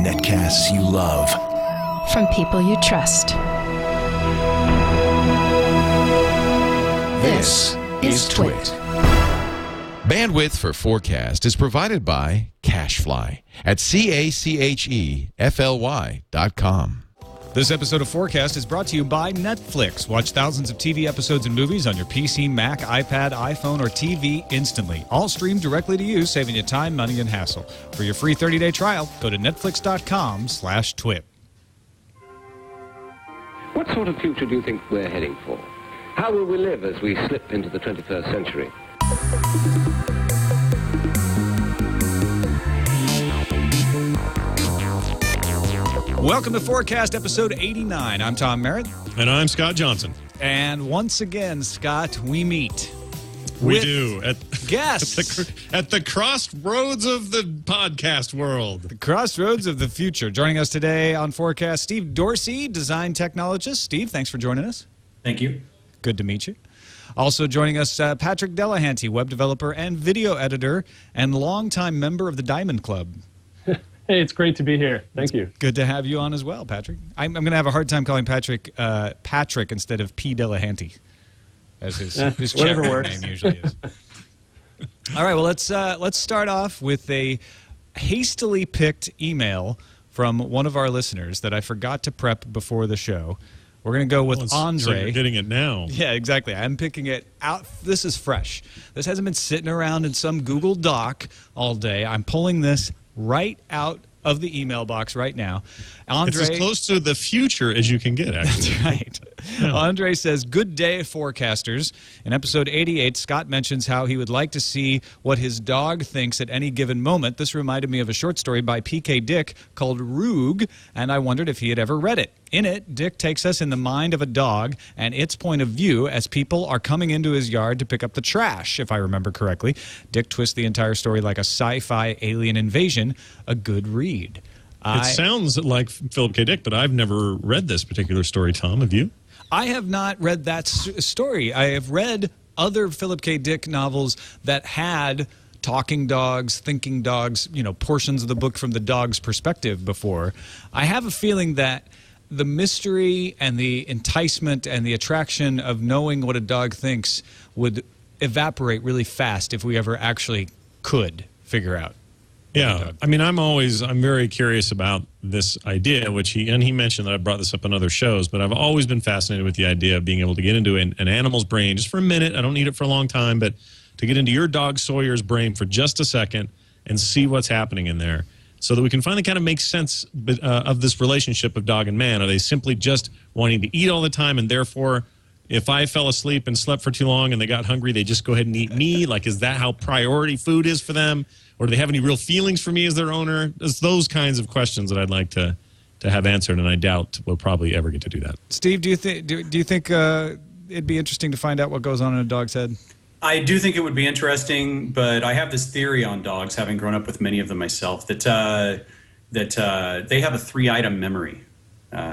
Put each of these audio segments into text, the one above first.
Netcasts you love. From people you trust. This is Twit. Bandwidth for FourCast is provided by Cachefly at CACHEFLY.com. This episode of FourCast is brought to you by Netflix. Watch thousands of TV episodes and movies on your PC, Mac, iPad, iPhone, or TV instantly. All streamed directly to you, saving you time, money, and hassle. For your free 30-day trial, go to netflix.com/twit. What sort of future do you think we're heading for? How will we live as we slip into the 21st century? Welcome to FourCast episode 89. I'm Tom Merritt. And I'm Scott Johnson. And once again, Scott, we meet. We do. Guests. At the crossroads of the podcast world. The crossroads of the future. Joining us today on FourCast, Steve Dorsey, design technologist. Steve, thanks for joining us. Thank you. Good to meet you. Also joining us, Patrick Delahanty, web developer and video editor and longtime member of the Diamond Club. Hey, it's great to be here. Thank you. Good to have you on as well, Patrick. I'm going to have a hard time calling Patrick Patrick instead of P. Delahanty, as his chat name usually is. All right, well, let's start off with a hastily picked email from one of our listeners that I forgot to prep before the show. We're going to go with Andre. So you're getting it now. Yeah, exactly. I'm picking it out. This is fresh. This hasn't been sitting around in some Google Doc all day. I'm pulling this right out of the email box right now. Andre, it's as close to the future as you can get, actually. That's right. Yeah. Andre says, good day, forecasters. In episode 88, Scott mentions how he would like to see what his dog thinks at any given moment. This reminded me of a short story by P.K. Dick called Roog, and I wondered if he had ever read it. In it, Dick takes us in the mind of a dog and its point of view as people are coming into his yard to pick up the trash, if I remember correctly. Dick twists the entire story like a sci-fi alien invasion. A good read. It sounds like Philip K. Dick, but I've never read this particular story, Tom. Have you? I have not read that story. I have read other Philip K. Dick novels that had talking dogs, thinking dogs, portions of the book from the dog's perspective before. I have a feeling that the mystery and the enticement and the attraction of knowing what a dog thinks would evaporate really fast if we ever actually could figure out. Yeah, I mean, I'm very curious about this idea, which he mentioned that I brought this up on other shows, but I've always been fascinated with the idea of being able to get into an animal's brain just for a minute. I don't need it for a long time, but to get into your dog Sawyer's brain for just a second and see what's happening in there so that we can finally kind of make sense of this relationship of dog and man. Are they simply just wanting to eat all the time and therefore if I fell asleep and slept for too long and they got hungry, they just go ahead and eat me? Like, is that how priority food is for them? Or do they have any real feelings for me as their owner? It's those kinds of questions that I'd like to have answered, and I doubt we'll probably ever get to do that. Steve, do you think it'd be interesting to find out what goes on in a dog's head? I do think it would be interesting, but I have this theory on dogs, having grown up with many of them myself, that they have a 3-item memory.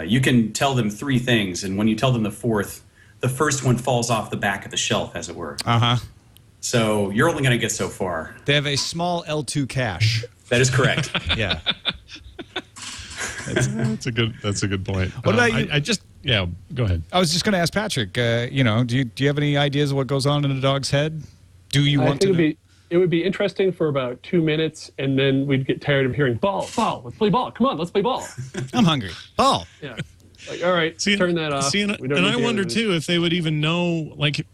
You can tell them 3 things, and when you tell them the 4th, the first one falls off the back of the shelf, as it were. Uh-huh. So you're only going to get so far. They have a small L2 cache. That is correct. Yeah. That's a good point. What about you? Go ahead. I was just going to ask Patrick, do you have any ideas of what goes on in a dog's head? Do you want to know? It would be interesting for about 2 minutes, and then we'd get tired of hearing, ball, let's play ball. Come on, let's play ball. I'm hungry. Ball. Yeah. Like, all right, turn that off. And I wonder, too, if they would even know, like,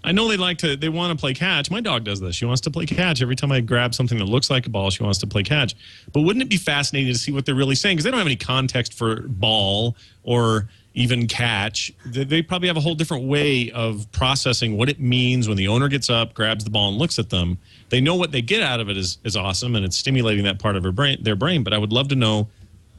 I know they want to play catch. My dog does this. She wants to play catch. Every time I grab something that looks like a ball, she wants to play catch. But wouldn't it be fascinating to see what they're really saying? Because they don't have any context for ball or even catch. They probably have a whole different way of processing what it means when the owner gets up, grabs the ball, and looks at them. They know what they get out of it is awesome, and it's stimulating that part of their brain. But I would love to know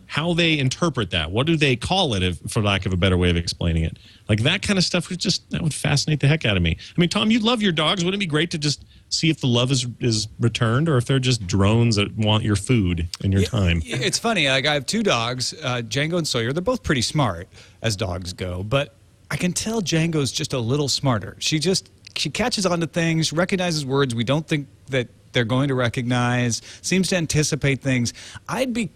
how they interpret that. What do they call it, for lack of a better way of explaining it? Like, that kind of stuff that would fascinate the heck out of me. I mean, Tom, you love your dogs. Wouldn't it be great to just see if the love is returned, or if they're just drones that want your food and your time? It's funny. Like, I have 2 dogs, Django and Sawyer. They're both pretty smart as dogs go, but I can tell Django's just a little smarter. She catches on to things, recognizes words we don't think that they're going to recognize, seems to anticipate things. I'd be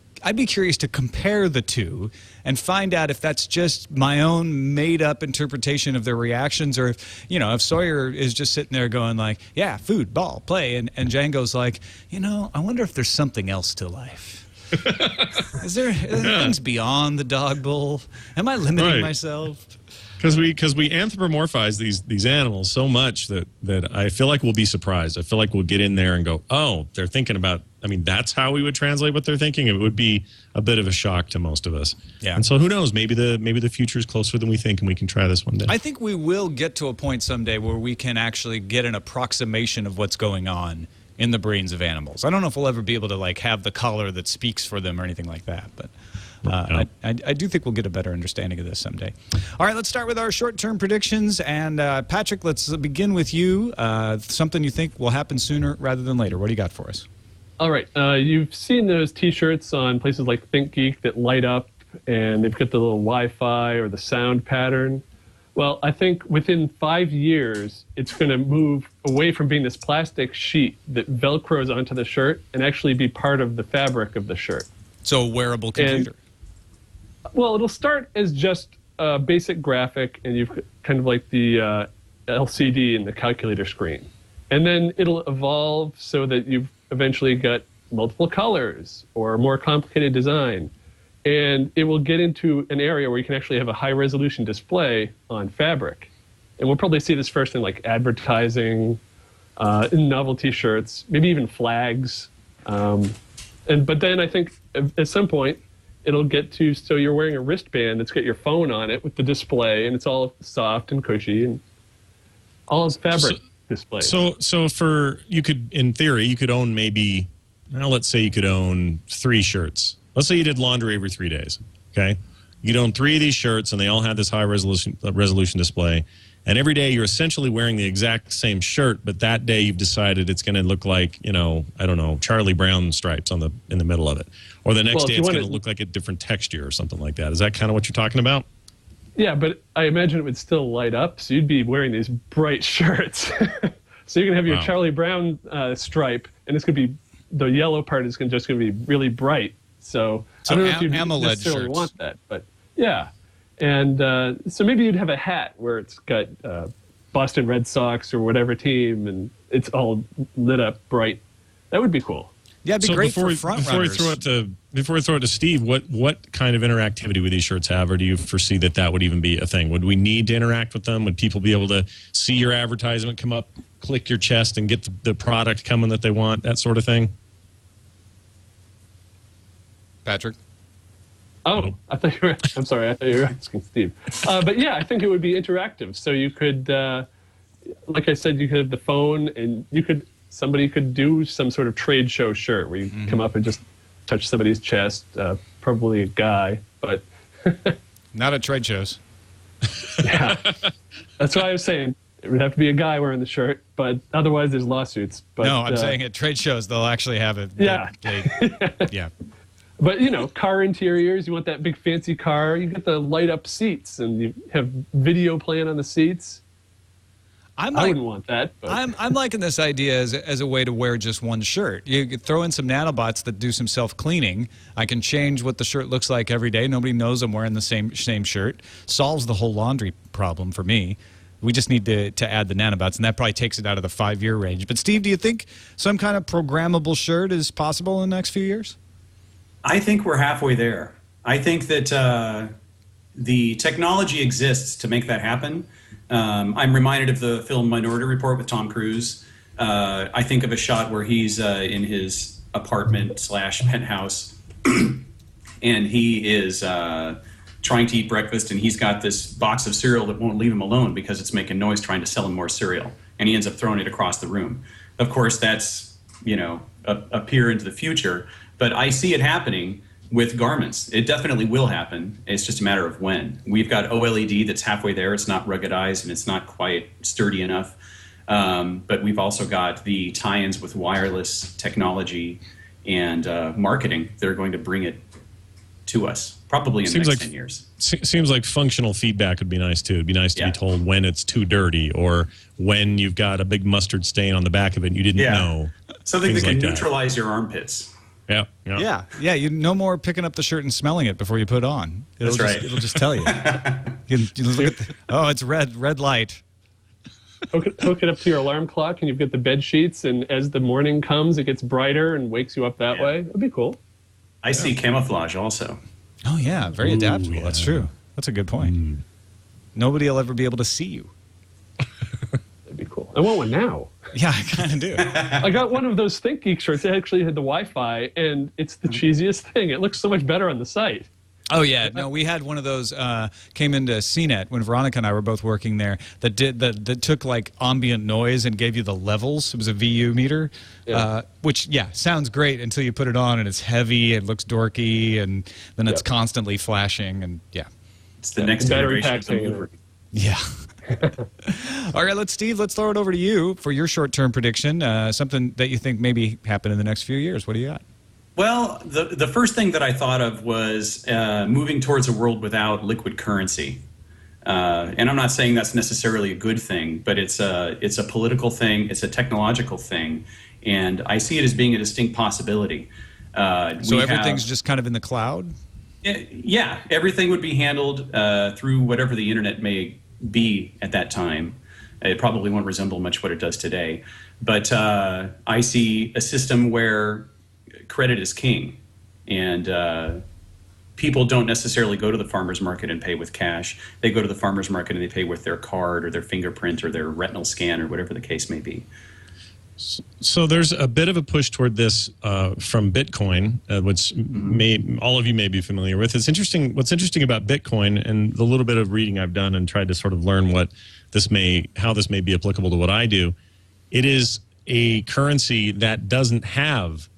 curious to compare the two and find out if that's just my own made-up interpretation of their reactions, or if Sawyer is just sitting there going like, yeah, food, ball, play, and Django's like, I wonder if there's something else to life. Are there things beyond the dog bowl? Am I limiting myself? Because we anthropomorphize these animals so much that I feel like we'll be surprised. I feel like we'll get in there and go, oh, they're thinking about. I mean, that's how we would translate what they're thinking. It would be a bit of a shock to most of us. Yeah. And so who knows? Maybe the future is closer than we think, and we can try this one day. I think we will get to a point someday where we can actually get an approximation of what's going on in the brains of animals. I don't know if we'll ever be able to have the collar that speaks for them or anything like that, but I do think we'll get a better understanding of this someday. All right, let's start with our short-term predictions. And Patrick, let's begin with you. Something you think will happen sooner rather than later. What do you got for us? All right. You've seen those T-shirts on places like ThinkGeek that light up, and they've got the little Wi-Fi or the sound pattern. Well, I think within 5 years, it's going to move away from being this plastic sheet that Velcros onto the shirt and actually be part of the fabric of the shirt. So a wearable computer. Well, it'll start as just a basic graphic, and you've kind of like the LCD and the calculator screen. And then it'll evolve so that you've eventually got multiple colors or a more complicated design. And it will get into an area where you can actually have a high-resolution display on fabric. And we'll probably see this first in advertising, in novelty shirts, maybe even flags. But then I think at some point it'll get to so you're wearing a wristband that's got your phone on it with the display, and it's all soft and cushy and all fabric display. So in theory, you could own maybe, let's say you could own 3 shirts. Let's say you did laundry every 3 days, okay? You'd own 3 of these shirts, and they all had this high-resolution display. And every day you're essentially wearing the exact same shirt, but that day you've decided it's going to look like, I don't know, Charlie Brown stripes in the middle of it. Or the next day it's going to look like a different texture or something like that. Is that kind of what you're talking about? Yeah, but I imagine it would still light up, so you'd be wearing these bright shirts. So you're going to have your Charlie Brown stripe, and it's going to be, the yellow part is just going to be really bright. So I don't know if you necessarily want that, but yeah. And so maybe you'd have a hat where it's got Boston Red Sox or whatever team, and it's all lit up bright. That would be cool. Yeah, it'd be great for front runners. Before we throw it to Steve, what kind of interactivity would these shirts have, or do you foresee that would even be a thing? Would we need to interact with them? Would people be able to see your advertisement come up, click your chest, and get the product coming that they want, that sort of thing? Patrick? Oh, I'm sorry. I thought you were asking Steve. But yeah, I think it would be interactive. So you could, like I said, you could have the phone, and somebody could do some sort of trade show shirt where you come up and just touch somebody's chest, probably a guy, but not at trade shows. Yeah, that's what I was saying. It would have to be a guy wearing the shirt, but otherwise there's lawsuits. But, no, I'm saying at trade shows they'll actually have it. Yeah. Yeah. But, car interiors, you want that big fancy car, you get the light up seats, and you have video playing on the seats. I wouldn't want that. But. I'm liking this idea as a way to wear just one shirt. You could throw in some nanobots that do some self-cleaning. I can change what the shirt looks like every day. Nobody knows I'm wearing the same shirt. Solves the whole laundry problem for me. We just need to add the nanobots, and that probably takes it out of the 5-year range. But, Steve, do you think some kind of programmable shirt is possible in the next few years? I think we're halfway there. I think that the technology exists to make that happen. I'm reminded of the film Minority Report with Tom Cruise. I think of a shot where he's in his apartment/penthouse, and he is trying to eat breakfast, and he's got this box of cereal that won't leave him alone because it's making noise trying to sell him more cereal, and he ends up throwing it across the room. Of course, that's, a peer into the future. But I see it happening with garments. It definitely will happen. It's just a matter of when. We've got OLED that's halfway there. It's not ruggedized, and it's not quite sturdy enough. But we've also got the tie-ins with wireless technology and marketing that are going to bring it to us, probably in the next 10 years. Seems like functional feedback would be nice too. It'd be nice to be told when it's too dirty or when you've got a big mustard stain on the back of it and you didn't know. Something that can like neutralize your armpits. Yeah. You no more picking up the shirt and smelling it before you put it on. That's right. It'll just tell you. You look at it's red light. Hook it up to your alarm clock, and you get the bed sheets. And as the morning comes, it gets brighter and wakes you up that way. That'd be cool. I see camouflage also. Oh yeah, very adaptable. That's true. That's a good point. Nobody will ever be able to see you. That'd be cool. I want one now. Yeah, I kind of do. I got one of those Think Geek shirts. It actually had the Wi-Fi, and it's the cheesiest thing. It looks so much better on the site. Oh yeah, no, we had one of those came into CNET when Veronica and I were both working there that took like ambient noise and gave you the levels. It was a VU meter, which sounds great until you put it on and it's heavy, it looks dorky, and then it's constantly flashing and it's the next battery iteration. Yeah. All right, Steve, let's throw it over to you for your short-term prediction, something that you think maybe happen in the next few years. What do you got? Well, the first thing that I thought of was moving towards a world without liquid currency. And I'm not saying that's necessarily a good thing, but it's a political thing, it's a technological thing, and I see it as being a distinct possibility. So everything's just kind of in the cloud? Yeah, everything would be handled through whatever the internet may be at that time. It probably won't resemble much what it does today. But I see a system where credit is king, and people don't necessarily go to the farmer's market and pay with cash. They go to the farmer's market and they pay with their card or their fingerprint or their retinal scan or whatever the case may be. So there's a bit of a push toward this from Bitcoin, which all of you may be familiar with. It's interesting. What's interesting about Bitcoin and the little bit of reading I've done and tried to sort of learn how this may be applicable to what I do. It is a currency that doesn't have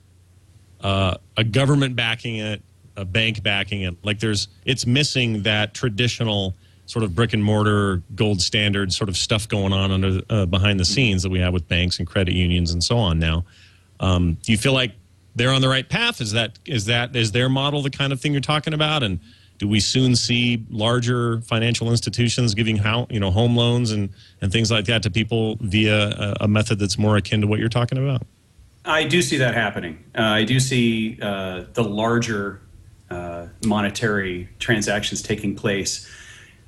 a government backing it, a bank backing it. Like it's missing that traditional sort of brick and mortar gold standard sort of stuff going on under behind the scenes that we have with banks and credit unions and so on now. Do you feel like they're on the right path? Is their model the kind of thing you're talking about? And do we soon see larger financial institutions giving home loans and things like that to people via a method that's more akin to what you're talking about? I do see that happening. I do see the larger monetary transactions taking place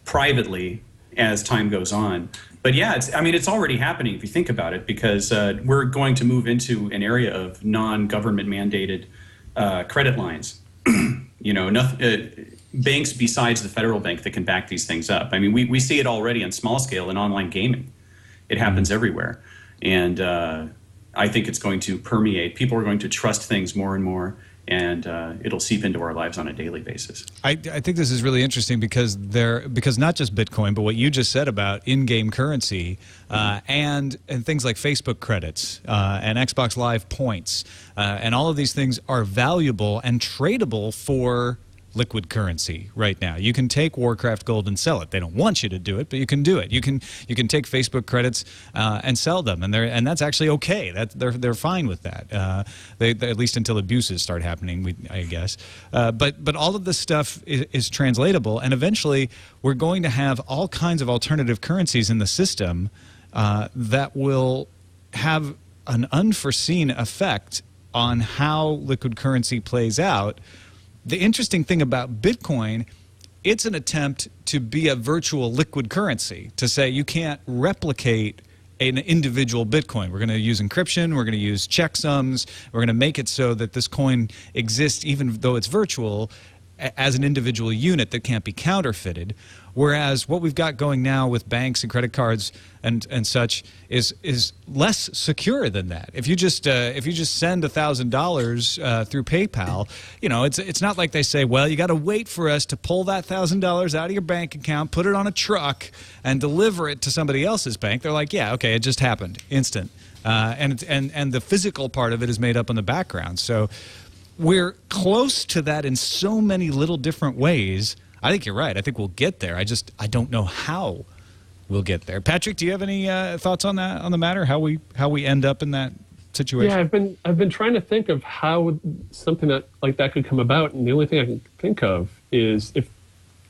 privately as time goes on. But yeah, it's already happening if you think about it, because we're going to move into an area of non-government mandated credit lines. Banks besides the federal bank that can back these things up. I mean, we see it already on small scale in online gaming. It happens everywhere. And I think it's going to permeate. People are going to trust things more and more, and it'll seep into our lives on a daily basis. I think this is really interesting because not just Bitcoin, but what you just said about in-game currency and things like Facebook credits and Xbox Live points and all of these things are valuable and tradable for liquid currency right now. You can take Warcraft gold and sell it. They don't want you to do it, but you can do it. You can take Facebook credits and sell them, and that's actually okay. They're fine with that. They at least until abuses start happening, I guess. But all of this stuff is translatable, and eventually we're going to have all kinds of alternative currencies in the system that will have an unforeseen effect on how liquid currency plays out. The interesting thing about Bitcoin, it's an attempt to be a virtual liquid currency, to say you can't replicate an individual Bitcoin. We're going to use encryption, we're going to use checksums, we're going to make it so that this coin exists even though it's virtual as an individual unit that can't be counterfeited. Whereas what we've got going now with banks and credit cards and such is less secure than that. If you just send $1,000 through PayPal, it's not like they say, well, you got to wait for us to pull that $1,000 out of your bank account, put it on a truck, and deliver it to somebody else's bank. They're like, yeah, okay, it just happened, instant, and the physical part of it is made up in the background. So we're close to that in so many little different ways. I think you're right. I think we'll get there. I don't know how we'll get there. Patrick, do you have any thoughts on that, on the matter? How we end up in that situation? Yeah, I've been trying to think of how something like that could come about, and the only thing I can think of is if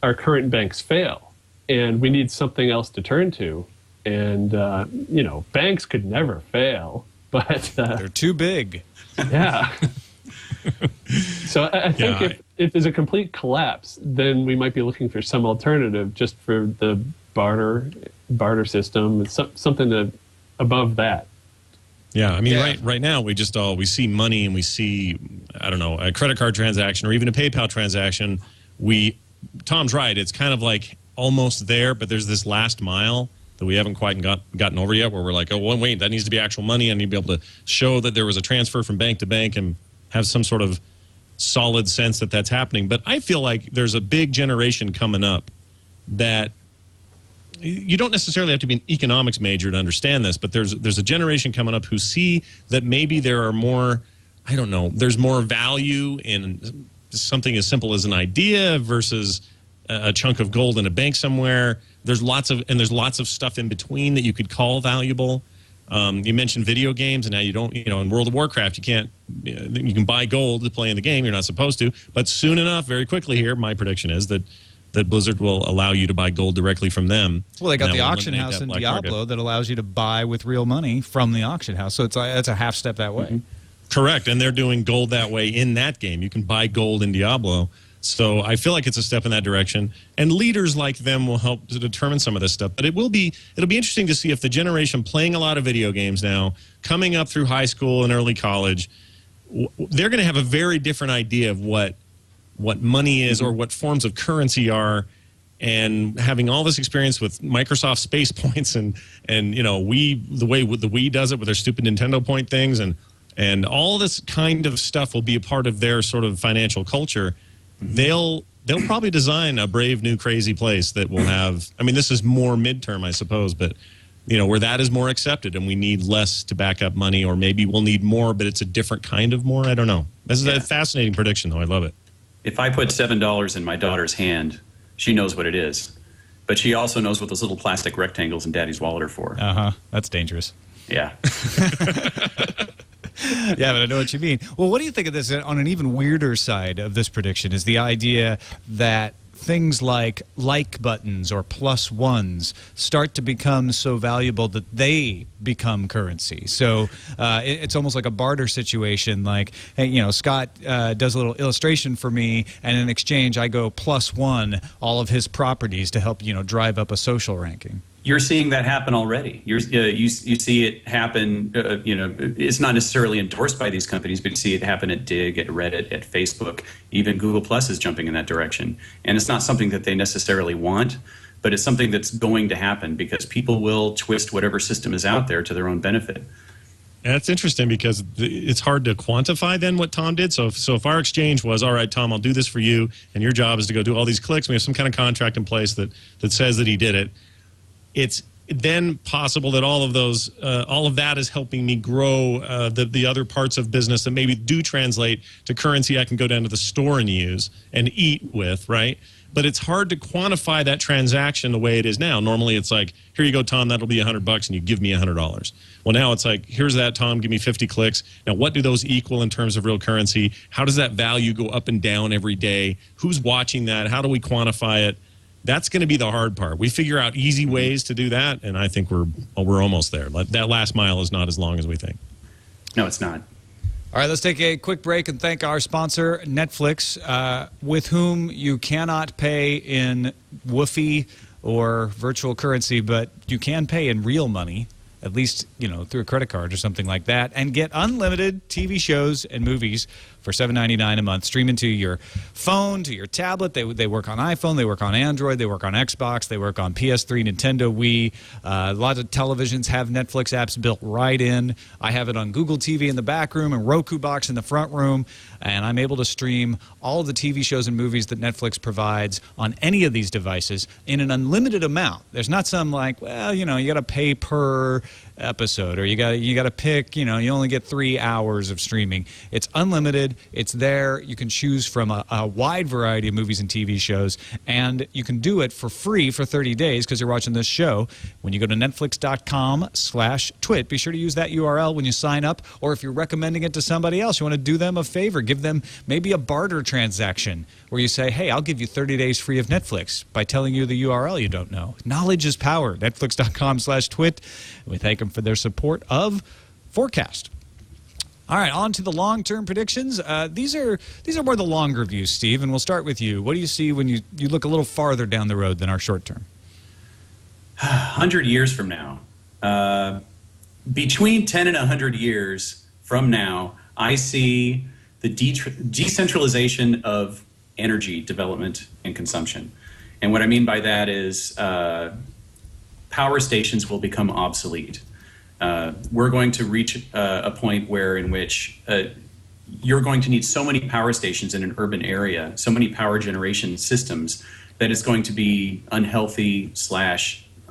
our current banks fail and we need something else to turn to. And, banks could never fail, but... they're too big. Yeah. So I think if there's a complete collapse, then we might be looking for some alternative just for the barter system, something above that. Yeah, I mean, right now we see money and we see, I don't know, a credit card transaction or even a PayPal transaction. Tom's right. It's kind of like almost there, but there's this last mile that we haven't quite gotten over yet, where we're like, oh, well, wait, that needs to be actual money. I need to be able to show that there was a transfer from bank to bank and have some sort of solid sense that that's happening. But I feel like there's a big generation coming up that you don't necessarily have to be an economics major to understand this, but there's a generation coming up who see that maybe there are more, I don't know, there's more value in something as simple as an idea versus a chunk of gold in a bank somewhere. There's lots of stuff in between that you could call valuable. You mentioned video games, and now you don't, in World of Warcraft, you can buy gold to play in the game. You're not supposed to, but soon enough, very quickly here, my prediction is that Blizzard will allow you to buy gold directly from them. Well, they got the auction house in Diablo that allows you to buy with real money from the auction house. So it's a half step that way. Mm-hmm. Correct, and they're doing gold that way in that game. You can buy gold in Diablo. So I feel like it's a step in that direction, and leaders like them will help to determine some of this stuff. But it'll be interesting to see if the generation playing a lot of video games now, coming up through high school and early college, they're going to have a very different idea of what money is or what forms of currency are. And having all this experience with Microsoft Space Points and the way the Wii does it with their stupid Nintendo point things and all this kind of stuff will be a part of their sort of financial culture. They'll probably design a brave new crazy place that will have, I mean, this is more midterm, I suppose, but where that is more accepted and we need less to back up money, or maybe we'll need more, but it's a different kind of more. I don't know. This is a fascinating prediction, though. I love it. If I put $7 in my daughter's hand, she knows what it is. But she also knows what those little plastic rectangles in Daddy's wallet are for. Uh-huh. That's dangerous. Yeah. Yeah, but I know what you mean. Well, what do you think of this on an even weirder side of this prediction is the idea that things like buttons or plus ones start to become so valuable that they become currency. So it's almost like a barter situation. Like, hey, Scott does a little illustration for me, and in exchange, I go +1 all of his properties to help drive up a social ranking. You're seeing that happen already. You see it happen. It's not necessarily endorsed by these companies, but you see it happen at Dig, at Reddit, at Facebook. Even Google Plus is jumping in that direction. And it's not something that they necessarily want, but it's something that's going to happen because people will twist whatever system is out there to their own benefit. And that's interesting because it's hard to quantify then what Tom did. So if our exchange was, all right, Tom, I'll do this for you, and your job is to go do all these clicks, we have some kind of contract in place that says that he did it. It's then possible that all of that is helping me grow the other parts of business that maybe do translate to currency I can go down to the store and use and eat with, right? But it's hard to quantify that transaction the way it is now. Normally it's like, here you go, Tom, that'll be $100 and you give me $100. Well, now it's like, here's that, Tom, give me 50 clicks. Now, what do those equal in terms of real currency? How does that value go up and down every day? Who's watching that? How do we quantify it? That's going to be the hard part. We figure out easy ways to do that, and I think we're almost there. That last mile is not as long as we think. No, it's not. All right, let's take a quick break and thank our sponsor, Netflix, with whom you cannot pay in woofy or virtual currency, but you can pay in real money, at least through a credit card or something like that, and get unlimited TV shows and movies for $7.99 a month, streaming to your phone, to your tablet. They work on iPhone, they work on Android, they work on Xbox, they work on PS3, Nintendo, Wii. A lot of televisions have Netflix apps built right in. I have it on Google TV in the back room and Roku box in the front room, and I'm able to stream all of the TV shows and movies that Netflix provides on any of these devices in an unlimited amount. There's not some like, well, you got to pay per episode, or you got to pick, you only get 3 hours of streaming. It's unlimited. It's there. You can choose from a wide variety of movies and TV shows, and you can do it for free for 30 days because you're watching this show. When you go to netflix.com/twit, be sure to use that URL when you sign up, or if you're recommending it to somebody else, you want to do them a favor, give them maybe a barter transaction where you say, hey, I'll give you 30 days free of Netflix by telling you the URL you don't know. Knowledge is power. Netflix.com/twit. We thank them for their support of FourCast. All right, on to the long-term predictions. These are more the longer views, Steve, and we'll start with you. What do you see when you look a little farther down the road than our short term? 100 years from now. Between 10 and 100 years from now, I see the decentralization of energy development and consumption. And what I mean by that is power stations will become obsolete. We're going to reach a point in which you're going to need so many power stations in an urban area, so many power generation systems, that it's going to be unhealthy /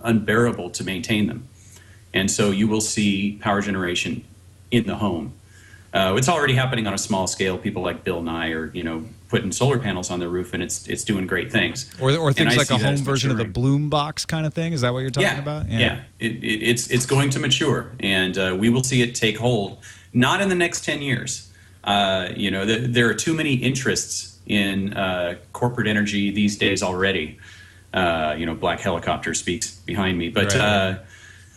unbearable to maintain them. And so you will see power generation in the home. It's already happening on a small scale. People like Bill Nye are, putting solar panels on their roof, and it's doing great things. Or things like a home version of the Bloom box kind of thing. Is that what you're talking about? Yeah. It's going to mature, and we will see it take hold. Not in the next 10 years. There are too many interests in corporate energy these days already. Black Helicopter speaks behind me, but. Right.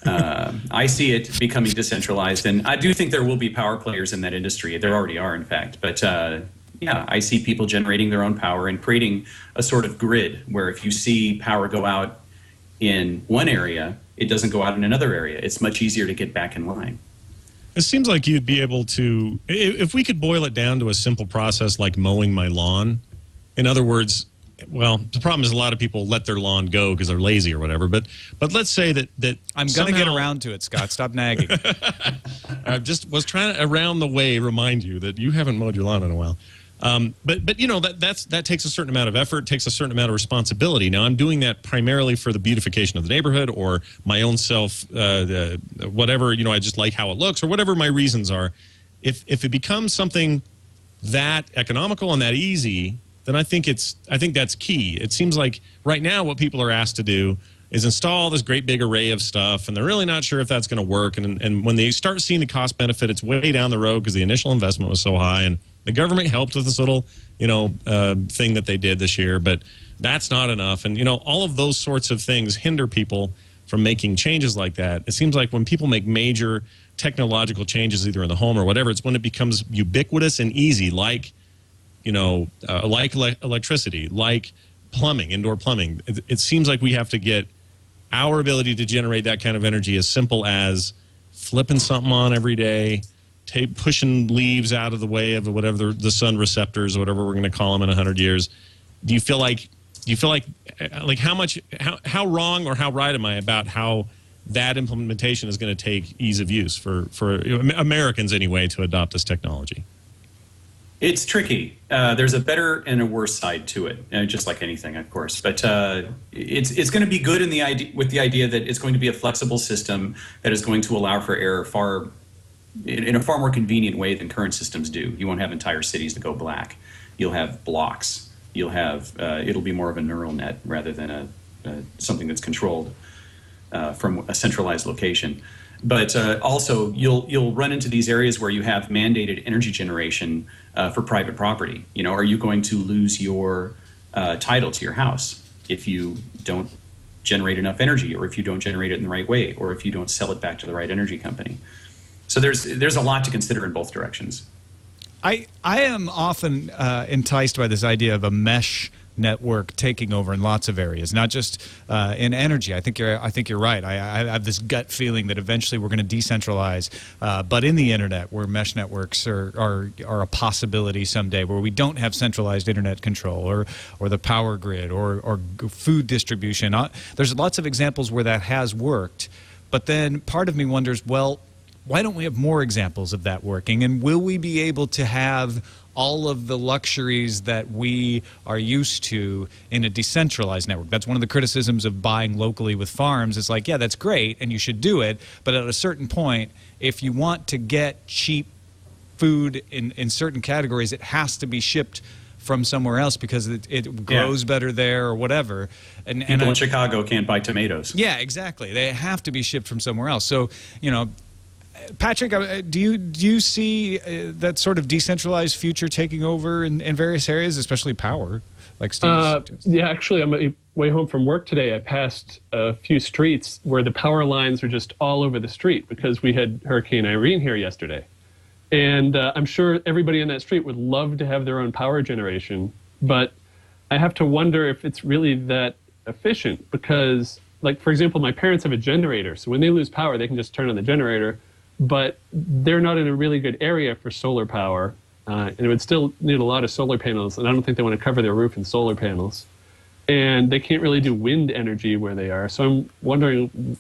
I see it becoming decentralized, and I do think there will be power players in that industry. There already are, in fact. But I see people generating their own power and creating a sort of grid where if you see power go out in one area, it doesn't go out in another area. It's much easier to get back in line. It seems like you'd be able to, if we could boil it down to a simple process like mowing my lawn. In other words, well, the problem is a lot of people let their lawn go because they're lazy or whatever. But let's say that I'm going to get around to it, Scott. Stop nagging. I just was trying to around the way remind you that you haven't mowed your lawn in a while. But that takes a certain amount of effort, takes a certain amount of responsibility. Now I'm doing that primarily for the beautification of the neighborhood or my own self, whatever. I just like how it looks or whatever my reasons are. If it becomes something that economical and that easy, then I think that's key. It seems like right now what people are asked to do is install this great big array of stuff, and they're really not sure if that's going to work. And when they start seeing the cost benefit, it's way down the road because the initial investment was so high, and the government helped with this little thing that they did this year, but that's not enough. And all of those sorts of things hinder people from making changes like that. It seems like when people make major technological changes, either in the home or whatever, it's when it becomes ubiquitous and easy, like electricity, like plumbing, indoor plumbing. It seems like we have to get our ability to generate that kind of energy as simple as flipping something on every day, pushing leaves out of the way of whatever the sun receptors, whatever we're going to call them in 100 years. Do you feel like how wrong or how right am I about how that implementation is going to take ease of use for Americans anyway to adopt this technology? It's tricky. There's a better and a worse side to it, just like anything, of course. But it's going to be good with the idea that it's going to be a flexible system that is going to allow for error in a far more convenient way than current systems do. You won't have entire cities that go black. You'll have blocks. You'll have it'll be more of a neural net rather than something that's controlled from a centralized location. But also, you'll run into these areas where you have mandated energy generation for private property. Are you going to lose your title to your house if you don't generate enough energy, or if you don't generate it in the right way, or if you don't sell it back to the right energy company? So there's a lot to consider in both directions. I am often enticed by this idea of a mesh network taking over in lots of areas, not just in energy. I think you're right. I have this gut feeling that eventually we're going to decentralize, but in the internet, where mesh networks are a possibility someday, where we don't have centralized internet control or the power grid or food distribution. There's lots of examples where that has worked, but then part of me wonders, well, why don't we have more examples of that working? And will we be able to have all of the luxuries that we are used to in a decentralized network. That's one of the criticisms of buying locally with farms. It's like, yeah, that's great, and you should do it, but at a certain point, if you want to get cheap food in certain categories, it has to be shipped from somewhere else because it grows better there or whatever. And people in Chicago can't buy tomatoes. Yeah, exactly. They have to be shipped from somewhere else. So, Patrick, do you see that sort of decentralized future taking over in various areas, especially power, like Steve? Yeah, actually, on my way home from work today, I passed a few streets where the power lines are just all over the street because we had Hurricane Irene here yesterday. And I'm sure everybody on that street would love to have their own power generation, but I have to wonder if it's really that efficient because, like, for example, my parents have a generator, so when they lose power, they can just turn on the generator, but they're not in a really good area for solar power, and it would still need a lot of solar panels, and I don't think they want to cover their roof in solar panels. And they can't really do wind energy where they are, so I'm wondering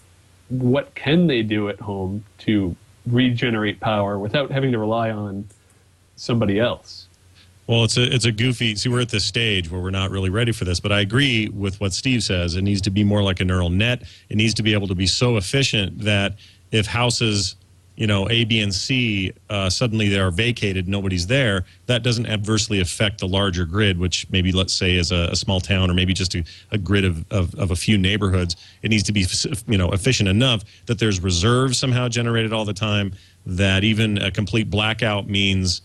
what can they do at home to regenerate power without having to rely on somebody else. Well, it's a goofy. See, we're at this stage where we're not really ready for this, but I agree with what Steve says. It needs to be more like a neural net. It needs to be able to be so efficient that if houses, A, B, and C, suddenly they are vacated, nobody's there, that doesn't adversely affect the larger grid, which maybe, let's say, is a small town or maybe just a grid of a few neighborhoods. It needs to be, efficient enough that there's reserves somehow generated all the time, that even a complete blackout means,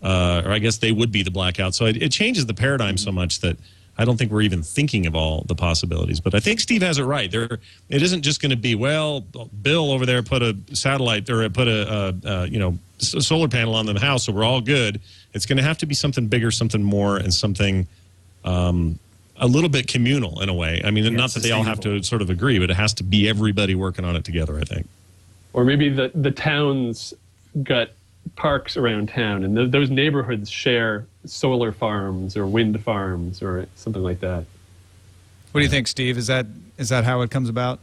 or I guess they would be the blackout. So it changes the paradigm so much that I don't think we're even thinking of all the possibilities. But I think Steve has it right. It isn't just going to be, well, Bill over there put a satellite or put a solar panel on the house, so we're all good. It's going to have to be something bigger, something more, and something a little bit communal in a way. I mean, not that they all have to sort of agree, but it has to be everybody working on it together, I think. Or maybe the towns got parks around town, and those neighborhoods share solar farms or wind farms or something like that. What do you think, Steve? Is that how it comes about?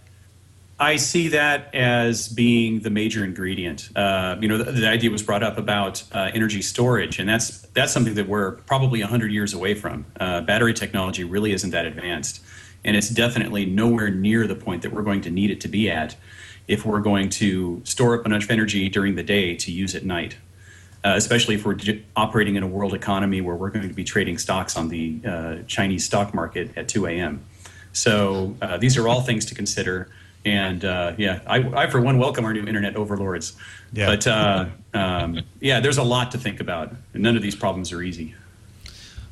I see that as being the major ingredient. The idea was brought up about energy storage, and that's something that we're probably 100 years away from. Battery technology really isn't that advanced, and it's definitely nowhere near the point that we're going to need it to be at if we're going to store up enough energy during the day to use at night, especially if we're operating in a world economy where we're going to be trading stocks on the Chinese stock market at 2 a.m. So these are all things to consider. And I for one welcome our new internet overlords. Yeah. But there's a lot to think about. And none of these problems are easy.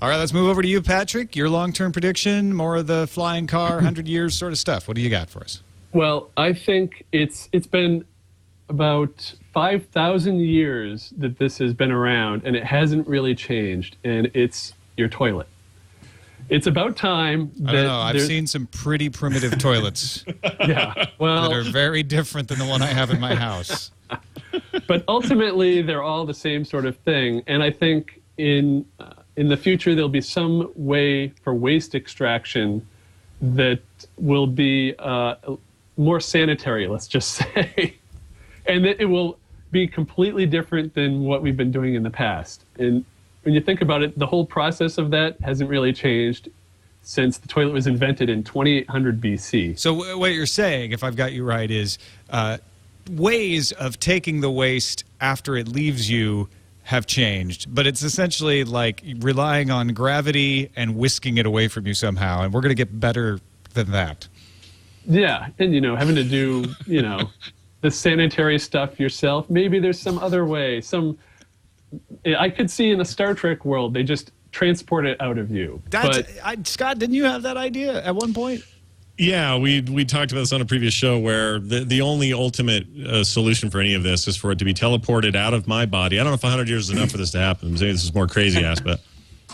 All right, let's move over to you, Patrick. Your long-term prediction, more of the flying car, 100 years sort of stuff. What do you got for us? Well, I think it's been about 5,000 years that this has been around, and it hasn't really changed. And it's your toilet. It's about time that... I don't know. I've seen some pretty primitive toilets. Yeah, well... that are very different than the one I have in my house. But ultimately, they're all the same sort of thing. And I think in the future, there'll be some way for waste extraction that will be more sanitary, let's just say. And that it will be completely different than what we've been doing in the past. And when you think about it, the whole process of that hasn't really changed since the toilet was invented in 2800 BC. So what you're saying, if I've got you right, is ways of taking the waste after it leaves you have changed, but it's essentially like relying on gravity and whisking it away from you somehow, and we're going to get better than that. Yeah, and having to do, the sanitary stuff yourself. Maybe there's some other way. I could see in the Star Trek world, they just transport it out of you. Scott, didn't you have that idea at one point? Yeah, we talked about this on a previous show where the only ultimate solution for any of this is for it to be teleported out of my body. I don't know if 100 years is enough for this to happen. Maybe this is more crazy ass, but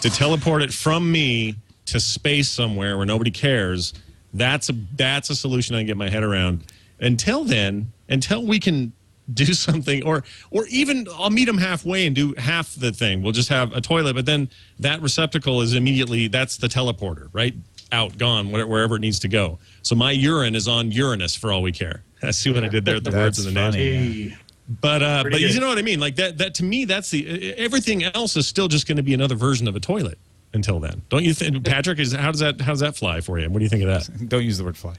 to teleport it from me to space somewhere where nobody cares, that's a solution I can get my head around. Until then, until we can do something, or even I'll meet them halfway and do half the thing. We'll just have a toilet, but then that receptacle is immediately, that's the teleporter, right? Out, gone, wherever it needs to go. So my urine is on Uranus for all we care. I see what I did there at the words of the name. But Pretty good. you know what I mean? Like that to me, that's everything else is still just going to be another version of a toilet until then. Don't you think, Patrick? How does that fly for you? What do you think of that? Don't use the word fly.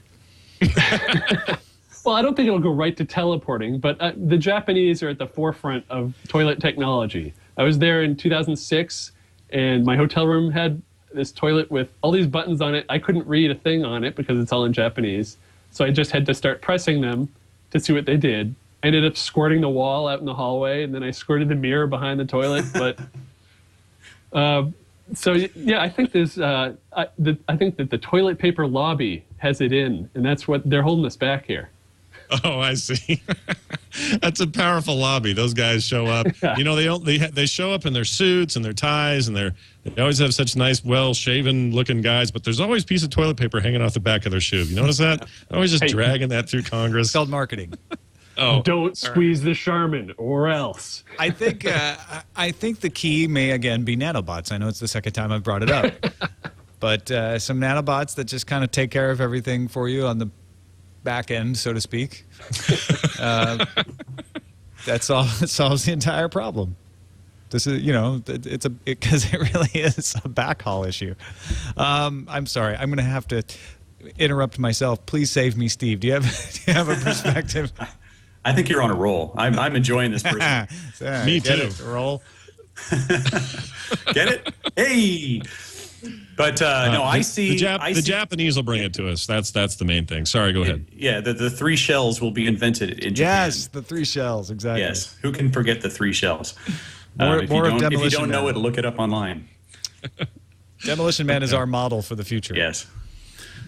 Well, I don't think it'll go right to teleporting, but the Japanese are at the forefront of toilet technology. I was there in 2006, and my hotel room had this toilet with all these buttons on it. I couldn't read a thing on it because it's all in Japanese, so I just had to start pressing them to see what they did. I ended up squirting the wall out in the hallway, and then I squirted the mirror behind the toilet. But so yeah, I think there's I think that the toilet paper lobby has it in, and that's what they're holding us back here. Oh, I see. That's a powerful lobby. Those guys show up. You know, they show up in their suits and their ties, and they always have such nice, well-shaven looking guys. But there's always a piece of toilet paper hanging off the back of their shoe. You notice that? They're always just dragging that through Congress. It's called marketing. Oh, Don't squeeze the Charmin, or else. I think the key may again be nanobots. I know it's the second time I've brought it up, but some nanobots that just kind of take care of everything for you on the back end, so to speak. That's all. It solves the entire problem. This is, because it really is a backhaul issue. I'm sorry. I'm going to have to interrupt myself. Please save me, Steve. Do you have a perspective? I think you're on a roll. I'm enjoying this person. Me Get too. it? Roll. Get it? Hey. But no, I see. The Japanese will bring it to us. That's the main thing. Sorry, go ahead. Yeah, the 3 shells will be invented in Japan. Yes, the 3 shells, exactly. Yes, who can forget the 3 shells? More If of you Demolition don't know Man. it, look it up online. Demolition Man is our model for the future. Yes,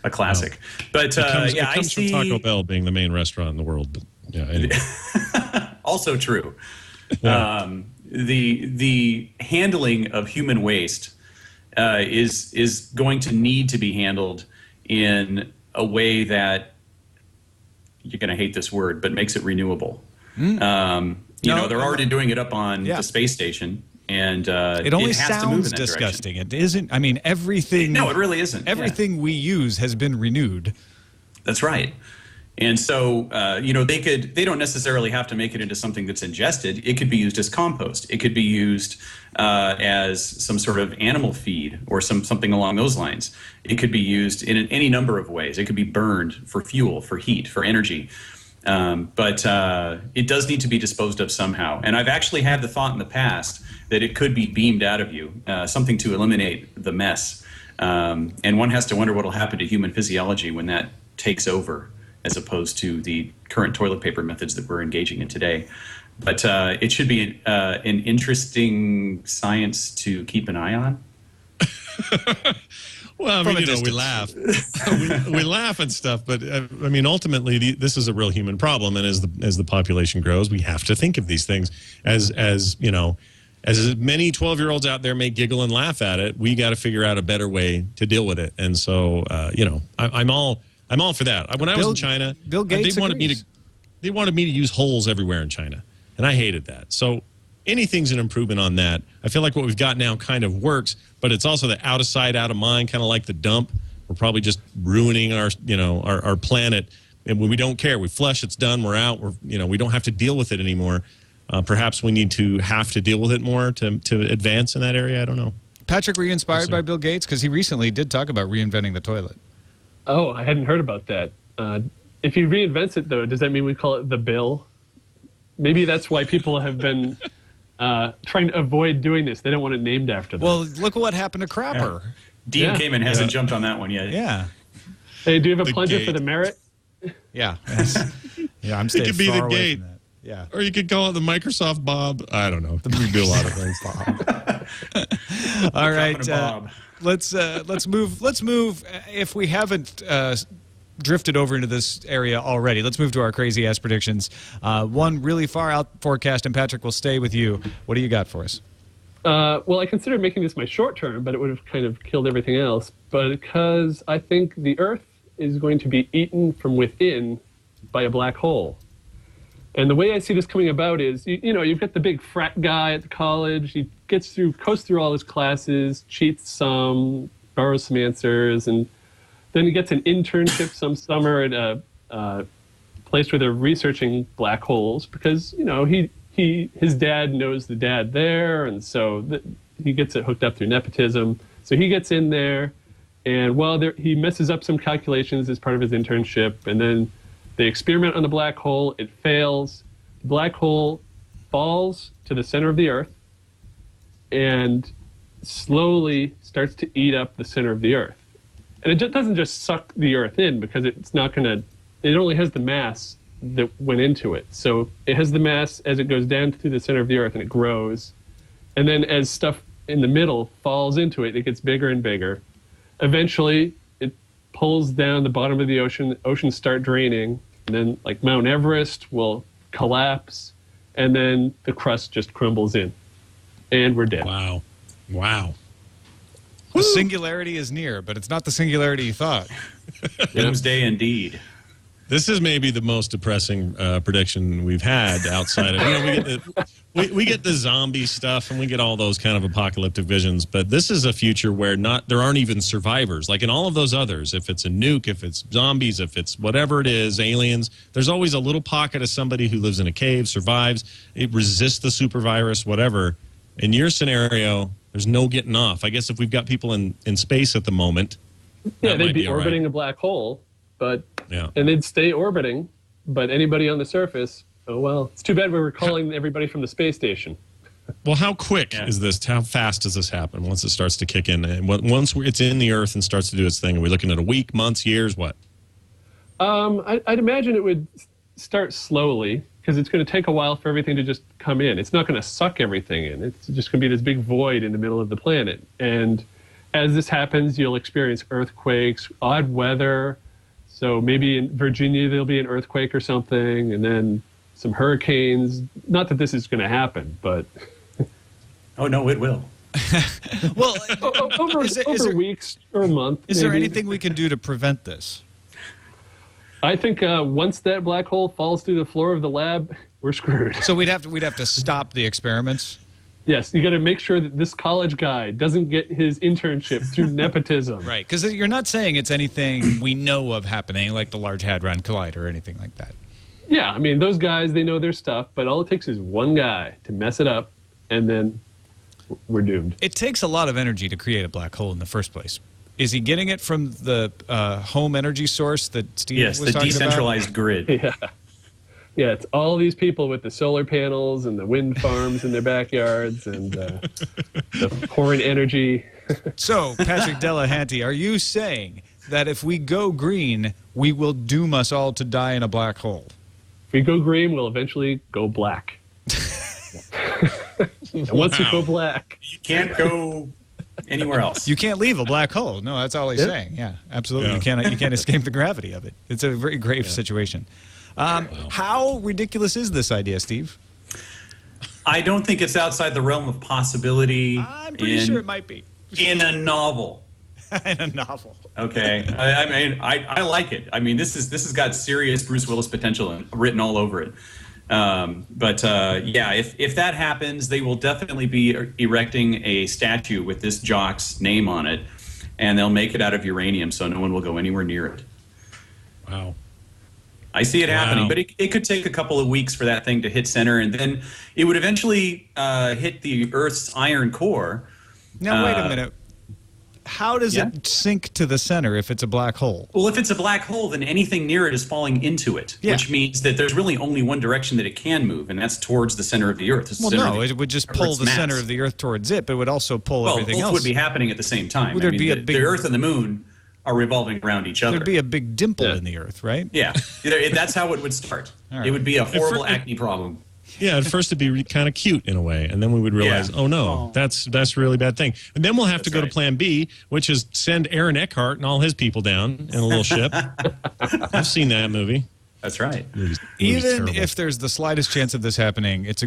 a classic. But It comes I see. from Taco Bell being the main restaurant in the world. But yeah, anyway. Also true. Yeah. The handling of human waste is going to need to be handled in a way that, you're going to hate this word, but makes it renewable. They're already doing it up on the space station, and It only has to move sounds in that disgusting. direction. It isn't. I mean, everything. No, it really isn't. Everything we use has been renewed. That's right. And so, they don't necessarily have to make it into something that's ingested. It could be used as compost. It could be used as some sort of animal feed or something along those lines. It could be used in any number of ways. It could be burned for fuel, for heat, for energy. But it does need to be disposed of somehow. And I've actually had the thought in the past that it could be beamed out of you, something to eliminate the mess. And one has to wonder what will happen to human physiology when that takes over, as opposed to the current toilet paper methods that we're engaging in today. But it should be an interesting science to keep an eye on. Well, I mean, we laugh. we laugh and stuff, but I mean, ultimately, this is a real human problem, and as the population grows, we have to think of these things as many 12-year-olds out there may giggle and laugh at it. We got to figure out a better way to deal with it, and so I'm all for that. When I was in China, Bill Gates they wanted me to use holes everywhere in China, and I hated that. So anything's an improvement on that. I feel like what we've got now kind of works, but it's also the out of sight, out of mind, kind of like the dump. We're probably just ruining our planet, and we don't care. We flush, it's done, we're out. We don't have to deal with it anymore. Perhaps we need to deal with it more to advance in that area. I don't know. Patrick, were you inspired by Bill Gates? Because he recently did talk about reinventing the toilet. Oh, I hadn't heard about that. If he reinvents it, though, does that mean we call it the bill? Maybe that's why people have been trying to avoid doing this. They don't want it named after them. Well, look at what happened to Crapper. Dean Kamen hasn't jumped on that one yet. Yeah. Hey, do you have a The plunger gate. for the Merritt? Yeah. Yeah, I'm staying It could be far the away gate. from that. Yeah. Or you could call it the Microsoft Bob. I don't know. We do a lot of things. All right. Bob. Let's move. Let's move. If we haven't drifted over into this area already, let's move to our crazy ass predictions. One really far out forecast, and Patrick will stay with you. What do you got for us? Well, I considered making this my short term, but it would have kind of killed everything else. But because I think the Earth is going to be eaten from within by a black hole. And the way I see this coming about is, you've got the big frat guy at the college. He coasts through all his classes, cheats some, borrows some answers, and then he gets an internship some summer at a place where they're researching black holes because, his dad knows the dad there, and so he gets it hooked up through nepotism. So he gets in there, and he messes up some calculations as part of his internship, and then they experiment on the black hole. It fails. The black hole falls to the center of the Earth and slowly starts to eat up the center of the Earth. And it doesn't just suck the Earth in because it's not going to, it only has the mass that went into it. So it has the mass as it goes down through the center of the Earth and it grows. And then as stuff in the middle falls into it, it gets bigger and bigger. Eventually, it pulls down the bottom of the ocean. The oceans start draining. And then, like Mount Everest will collapse. And then the crust just crumbles in. And we're dead. Wow. The singularity is near, but it's not the singularity you thought. Doomsday indeed. This is maybe the most depressing prediction we've had outside of, we get the zombie stuff and we get all those kind of apocalyptic visions, but this is a future where there aren't even survivors. Like in all of those others, if it's a nuke, if it's zombies, if it's whatever it is, aliens, there's always a little pocket of somebody who lives in a cave, survives, it resists the super virus, whatever. In your scenario, there's no getting off. I guess if we've got people in space at the moment, yeah, they'd be orbiting a black hole, and they'd stay orbiting. But anybody on the surface, oh well, it's too bad we were calling everybody from the space station. Well, how quick is this? How fast does this happen once it starts to kick in? And once it's in the Earth and starts to do its thing, are we looking at a week, months, years, what? I'd imagine it would start slowly, because it's going to take a while for everything to just come in. It's not going to suck everything in. It's just going to be this big void in the middle of the planet. And as this happens, you'll experience earthquakes, odd weather. So maybe in Virginia, there'll be an earthquake or something, and then some hurricanes. Not that this is going to happen, but... Oh, no, it will. Well, over weeks or a month. Is there anything we can do to prevent this? I think once that black hole falls through the floor of the lab, we're screwed. So we'd have to stop the experiments? Yes, you got to make sure that this college guy doesn't get his internship through nepotism. Right, because you're not saying it's anything we know of happening, like the Large Hadron Collider or anything like that. Yeah, I mean, those guys, they know their stuff, but all it takes is one guy to mess it up, and then we're doomed. It takes a lot of energy to create a black hole in the first place. Is he getting it from the home energy source that Steve was talking about? Yes, the decentralized grid. Yeah, it's all these people with the solar panels and the wind farms in their backyards and the pouring energy. So, Patrick Delahanty, are you saying that if we go green, we will doom us all to die in a black hole? If we go green, we'll eventually go black. And once you go black... You can't go... anywhere else. You can't leave a black hole. No, that's all he's saying. Yeah, absolutely. Yeah. You can't escape the gravity of it. It's a very grave situation. How ridiculous is this idea, Steve? I don't think it's outside the realm of possibility. I'm pretty sure it might be. In a novel. In a novel. Okay. I mean, I like it. I mean, this has got serious Bruce Willis potential written all over it. If that happens, they will definitely be erecting a statue with this jock's name on it, and they'll make it out of uranium so no one will go anywhere near it. Wow. I see it happening, but it could take a couple of weeks for that thing to hit center, and then it would eventually hit the Earth's iron core. Now, wait a minute. How does it sink to the center if it's a black hole? Well, if it's a black hole, then anything near it is falling into it, which means that there's really only one direction that it can move, and that's towards the center of the Earth. It would just pull the center of the Earth towards it, but it would also pull everything else. Both would be happening at the same time. Well, the Earth and the Moon are revolving around each other. There'd be a big dimple in the Earth, right? Yeah, that's how it would start. Right. It would be a horrible acne problem. Yeah, at first it'd be kind of cute in a way, and then we would realize, that's a really bad thing. And then we'll have to go to Plan B, which is send Aaron Eckhart and all his people down in a little ship. I've seen that movie. That's right. Even if there's the slightest chance of this happening, it's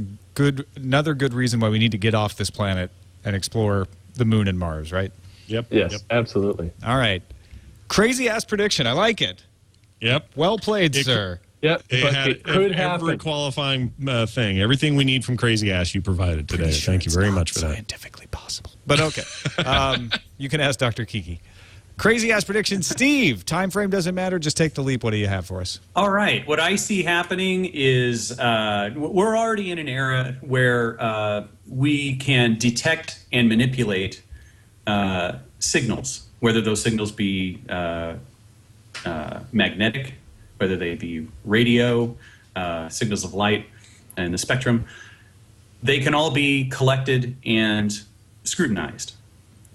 another good reason why we need to get off this planet and explore the Moon and Mars, right? Yep. Yes, absolutely. All right. Crazy ass prediction. I like it. Yep. Well played, sir. Yep, it could happen. Every qualifying thing, everything we need from Crazy Ass, you provided today. Thank you very much for that. Scientifically possible, but okay. You can ask Dr. Kiki. Crazy ass prediction, Steve. Time frame doesn't matter. Just take the leap. What do you have for us? All right. What I see happening is we're already in an era where we can detect and manipulate signals, whether those signals be magnetic, whether they be radio, signals of light, and the spectrum. They can all be collected and scrutinized.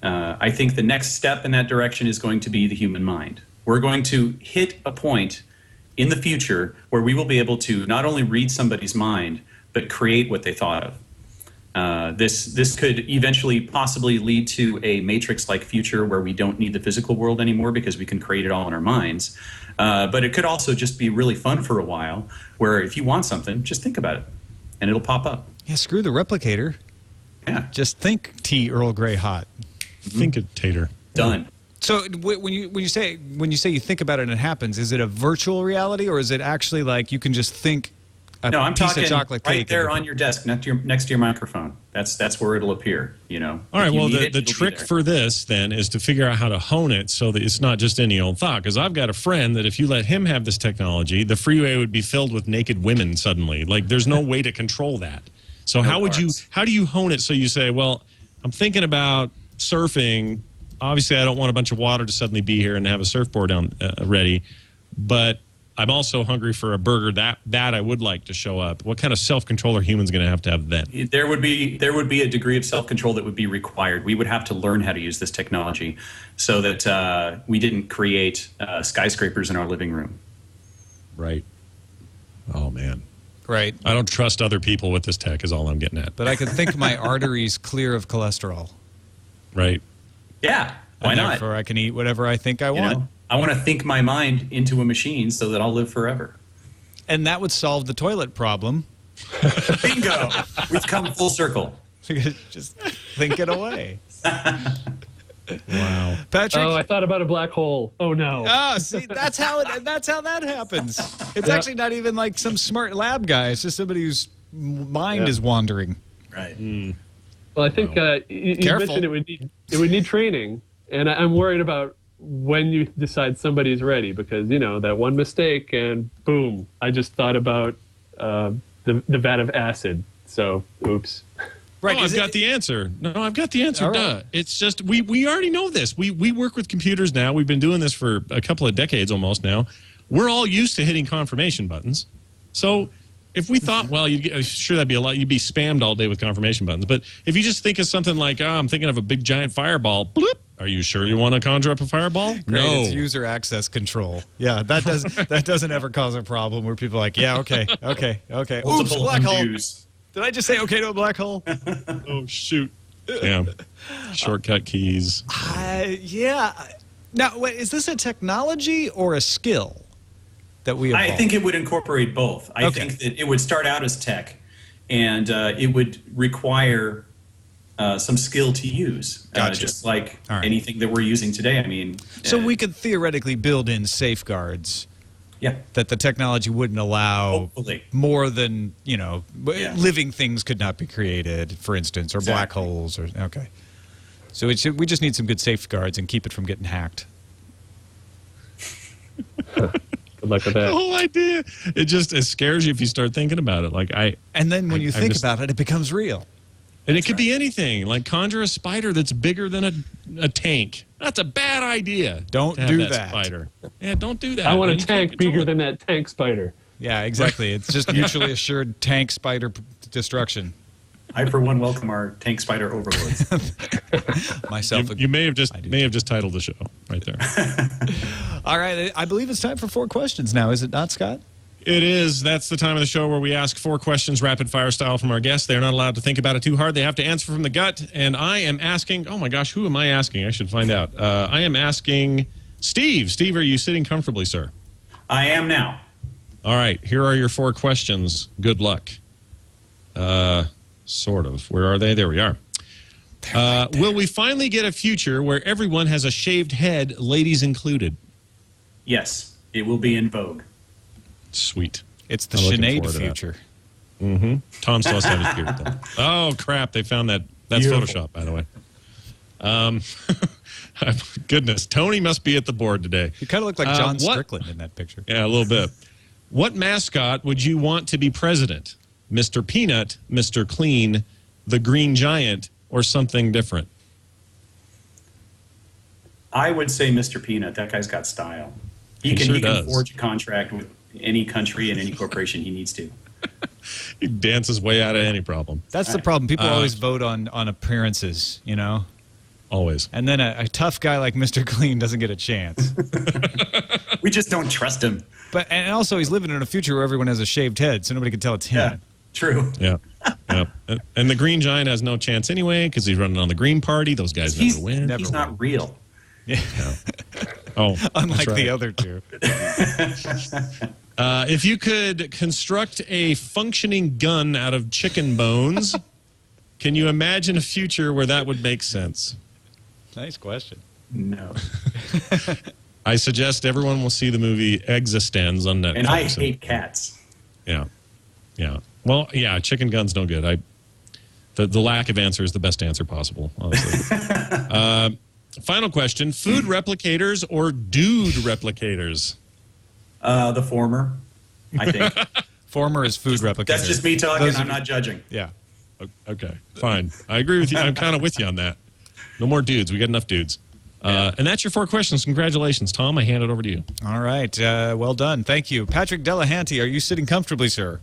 I think the next step in that direction is going to be the human mind. We're going to hit a point in the future where we will be able to not only read somebody's mind, but create what they thought of. This could eventually possibly lead to a Matrix-like future where we don't need the physical world anymore because we can create it all in our minds. But it could also just be really fun for a while where if you want something, just think about it and it'll pop up. Yeah, screw the replicator. Yeah. Just think tea Earl Grey hot. Think it, Tater. Done. So when you say you think about it and it happens, is it a virtual reality or is it actually like you can just think No, I'm piece talking of chocolate cake right there on your desk next to your microphone. That's where it'll appear, you know. All right, If you well, need the it, it'll be trick there. for this, then, is to figure out how to hone it so that it's not just any old thought. Because I've got a friend that if you let him have this technology, the freeway would be filled with naked women suddenly. Like, there's no way to control that. So how do you hone it so you say, well, I'm thinking about surfing. Obviously, I don't want a bunch of water to suddenly be here and have a surfboard ready. But I'm also hungry for a burger that I would like to show up. What kind of self-control are humans going to have then? There would be a degree of self-control that would be required. We would have to learn how to use this technology so that we didn't create skyscrapers in our living room. Right. Oh, man. Right. I don't trust other people with this tech is all I'm getting at. But I could think my arteries clear of cholesterol. Right. Yeah, why and not? Therefore, I can eat whatever I think I You want. know, I want to think my mind into a machine so that I'll live forever. And that would solve the toilet problem. Bingo! We've come full circle. Just think it away. Wow. Patrick? Oh, I thought about a black hole. Oh no. Oh, see, that's how that happens. It's actually not even like some smart lab guy. It's just somebody whose mind is wandering. Right. Well, I think you Careful. mentioned it would need training, and I'm worried about when you decide somebody's ready because that one mistake and boom, I just thought about the vat of acid. So, oops. Right. No, I've got the answer. No, I've got the answer. All Duh. right. It's just we already know this. We work with computers now. We've been doing this for a couple of decades almost now. We're all used to hitting confirmation buttons. So if we thought, well, sure that'd be a lot. You'd be spammed all day with confirmation buttons. But if you just think of something like, I'm thinking of a big giant fireball. Bloop. Are you sure you want to conjure up a fireball? Great, No. it's user access control. Yeah, that doesn't ever cause a problem where people are like, yeah, okay. Oops, Multiple black hole. undos. Did I just say okay to a black hole? Oh, shoot. Yeah. Shortcut keys. Yeah. Now, wait, is this a technology or a skill that we evolved? I think it would incorporate both. I think that it would start out as tech, and it would require some skill to use, Gotcha. just like All right. anything that we're using today. I mean, So we could theoretically build in safeguards yeah, that the technology wouldn't allow hopefully. more than, Yeah. living things could not be created, for instance, or black Exactly. holes. Okay. So we just need some good safeguards and keep it from getting hacked. Good luck with The that. whole idea. It scares you if you start thinking about it. And then when you I think just- about it, it becomes real. And it could be anything, like conjure a spider that's bigger than a tank. That's a bad idea. Don't to have do that that. Spider. Yeah, don't do that. I want man. a You can't tank control bigger it. than that tank spider. Yeah, exactly. It's just mutually assured tank spider destruction. I, for one, welcome our tank spider overlords. Myself. You may have just titled the show right there. All right. I believe it's time for 4 questions now. Is it not, Scott? It is. That's the time of the show where we ask 4 questions, rapid fire style, from our guests. They're not allowed to think about it too hard. They have to answer from the gut. And I am asking, oh my gosh, who am I asking? I should find out. I am asking Steve. Steve, are you sitting comfortably, sir? I am now. All right. Here are your 4 questions. Good luck. Sort of. Where are they? There we are. Will we finally get a future where everyone has a shaved head, ladies included? Yes, it will be in vogue. Sweet. It's the I'm looking Sinead forward to that. future. Tom still has to have his beard, though. Oh, crap. They found that. That's Beautiful. Photoshop, by the way. Goodness, Tony must be at the board today. You kind of look like John Strickland in that picture. Yeah, a little bit. What mascot would you want to be president? Mr. Peanut, Mr. Clean, the Green Giant, or something different? I would say Mr. Peanut. That guy's got style. He sure can does. forge a contract with any country and any corporation he needs to. He dances way out of any problem. That's the problem. People always vote on appearances, you know? Always. And then a tough guy like Mr. Clean doesn't get a chance. We just don't trust him. And also, he's living in a future where everyone has a shaved head, so nobody can tell it's him. Yeah, true. Yeah. And the Green Giant has no chance anyway because he's running on the Green Party. Those guys never win. He's not real. Yeah. Oh, unlike that's right. the other two. If you could construct a functioning gun out of chicken bones, can you imagine a future where that would make sense? Nice question. No. I suggest everyone will see the movie Existenz on Netflix. And I hate cats. Yeah. Well, yeah, chicken guns no good. The lack of answer is the best answer possible, honestly. Final question: food replicators or dude replicators? The former, I think. Former is food replicators. That's just me talking. I'm not judging. Yeah. Okay, fine. I agree with you. I'm kind of with you on that. No more dudes. We got enough dudes. And that's your 4 questions. Congratulations, Tom. I hand it over to you. All right. Well done. Thank you. Patrick Delahanty, are you sitting comfortably, sir?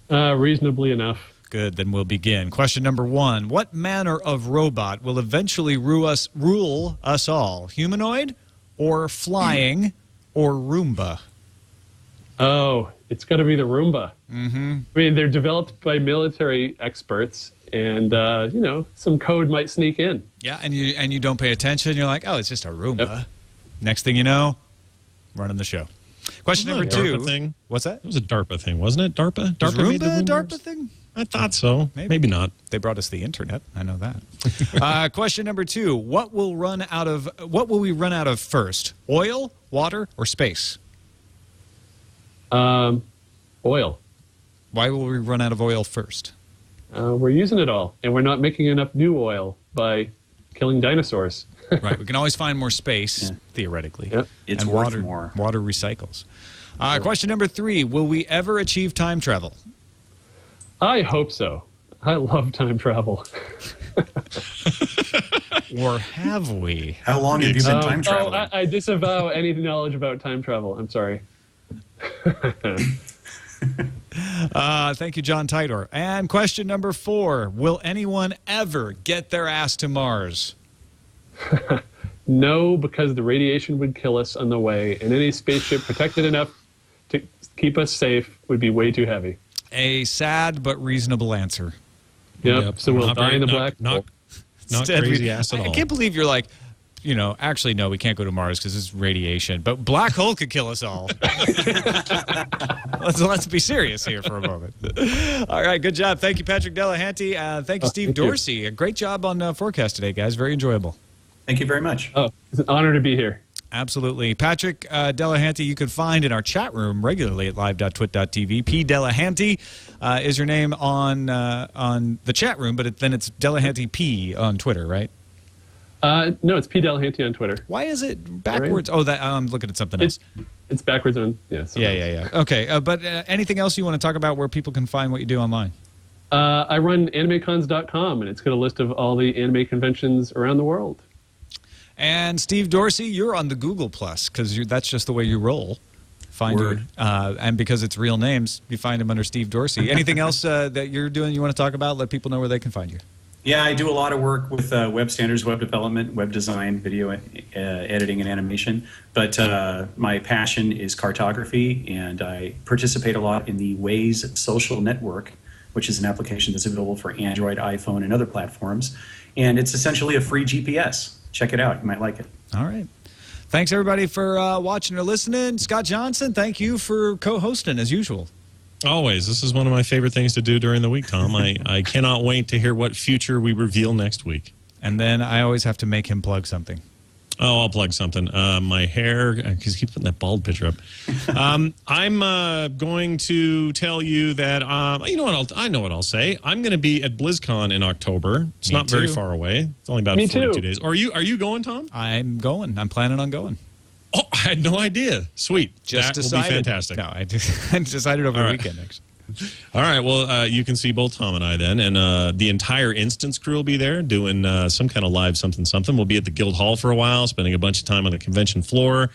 Reasonably enough. Good. Then we'll begin. Question number 1. What manner of robot will eventually rule us all? Humanoid or flying or Roomba? Oh, it's got to be the Roomba. Mm-hmm. I mean, they're developed by military experts, and some code might sneak in. Yeah, and you don't pay attention. You're like, oh, it's just a Roomba. Yep. Next thing you know, running the show. Question number 2. Thing? What's that? It was a DARPA thing, wasn't it? DARPA? Was DARPA made the Roomba a Roomba? DARPA thing? I thought so. Maybe not. They brought us the internet. I know that. Question number 2. What will we run out of first? Oil, water, or space? Oil. Why will we run out of oil first? We're using it all, and we're not making enough new oil by killing dinosaurs. Right. We can always find more space, theoretically. Yep. It's and worth more. Water recycles. Question number 3. Will we ever achieve time travel? I hope so. I love time travel. Or have we? How long have you been time traveling? I disavow any knowledge about time travel. I'm sorry. Thank you, John Titor. And question number 4. Will anyone ever get their ass to Mars? No, because the radiation would kill us on the way, and any spaceship protected enough to keep us safe would be way too heavy. A sad but reasonable answer. Yep. So we'll die in the black hole. Not crazy ass at all. I can't believe you're like, actually, no, we can't go to Mars because it's radiation. But black hole could kill us all. Let's be serious here for a moment. All right, good job. Thank you, Patrick Delahanty. Thank you, Steve Dorsey. A great job on FourCast today, guys. Very enjoyable. Thank you very much. Oh, it's an honor to be here. Absolutely. Patrick Delahanty, you can find in our chat room regularly at live.twit.tv. P. Delahanty is your name on the chat room, but then it's Delahanty P on Twitter, right? No, it's P. Delahanty on Twitter. Why is it backwards? Right. Oh, I'm looking at something else. It's backwards on, Yeah. Okay, but anything else you want to talk about where people can find what you do online? I run animecons.com, and it's got a list of all the anime conventions around the world. And Steve Dorsey, you're on the Google Plus because that's just the way you roll. And because it's real names, you find him under Steve Dorsey. Anything else that you're doing you want to talk about? Let people know where they can find you. Yeah, I do a lot of work with web standards, web development, web design, video editing, and animation. But my passion is cartography, and I participate a lot in the Waze social network, which is an application that's available for Android, iPhone, and other platforms. And it's essentially a free GPS. Check it out. You might like it. All right. Thanks, everybody, for watching or listening. Scott Johnson, thank you for co-hosting, as usual. Always. This is one of my favorite things to do during the week, Tom. I cannot wait to hear what future we reveal next week. And then I always have to make him plug something. Oh, I'll plug something. My hair, because keep putting that bald picture up. I'm going to tell you that, you know what, I know what I'll say. I'm going to be at BlizzCon in October. It's not very far away. It's only about 42 days. Are you going, Tom? I'm going. I'm planning on going. Oh, I had no idea. Sweet. Just that decided. will be fantastic. No, I decided over the weekend, actually. All right. Well, you can see both Tom and I then, and the entire Instance crew will be there doing some kind of live something. We'll be at the Guild Hall for a while, spending a bunch of time on the convention floor.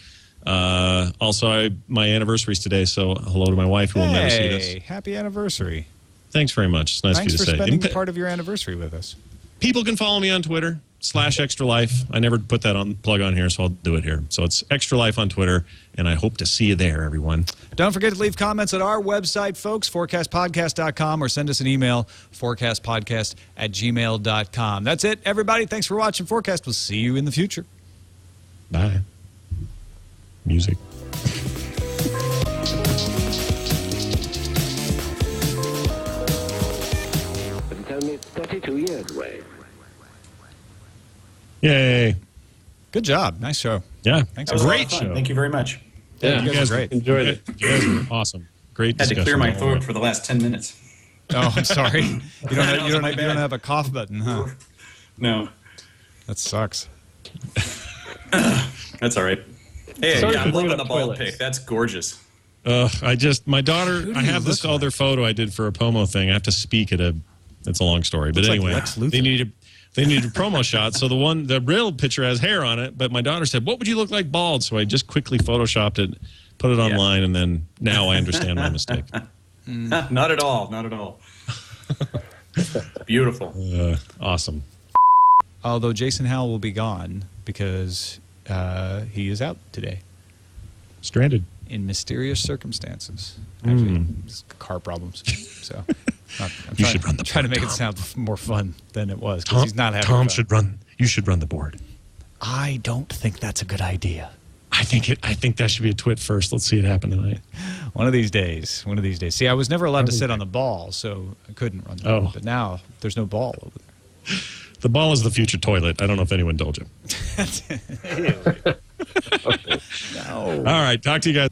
Also, my anniversary is today, so hello to my wife who will never see this. Happy anniversary! Thanks very much. It's nice of you to say. Thanks for spending part of your anniversary with us. People can follow me on Twitter /ExtraLife. I never put that plug on here, so I'll do it here. So it's Extra Life on Twitter, and I hope to see you there, everyone. Don't forget to leave comments at our website, folks, fourcastpodcast.com, or send us an email, fourcastpodcast@gmail.com. That's it, everybody. Thanks for watching FourCast. We'll see you in the future. Bye. Music. But it's only 32 years away. Yay. Good job. Nice show. Yeah. Thanks. That was a lot Great of fun. show. Thank you very much. Yeah, you guys were great. Enjoyed it. You guys were awesome. Great Had to discussion. clear my throat for the last 10 minutes. Oh, I'm sorry. You don't My bad. have a cough button, huh? No, That sucks. that's all right. Hey, Sorry yeah, for I'm bringing loving the up bald toilets. pic. That's gorgeous. My daughter, do I you have this look other like? photo I did for a Pomo thing. I have to speak at it's a long story. But Looks like anyway, Lex Luthor. they needed a promo shot. So the real picture has hair on it. But my daughter said, what would you look like bald? So I just quickly Photoshopped it, put it online. And then now I understand my mistake. Not at all. Not at all. Beautiful. Awesome. Although Jason Howell will be gone because he is out today Stranded. in mysterious circumstances. Actually, it's car problems. So You should run the trying to board, make it Tom. sound more fun than it was because he's not having fun. You should run the board. I don't think that's a good idea. I think that should be a twit first. Let's see it happen tonight. One of these days. See, I was never allowed to sit on the ball, so I couldn't run the Oh. board. But now there's no ball over there. The ball is the future toilet. I don't know if anyone told you. No. All right. Talk to you guys.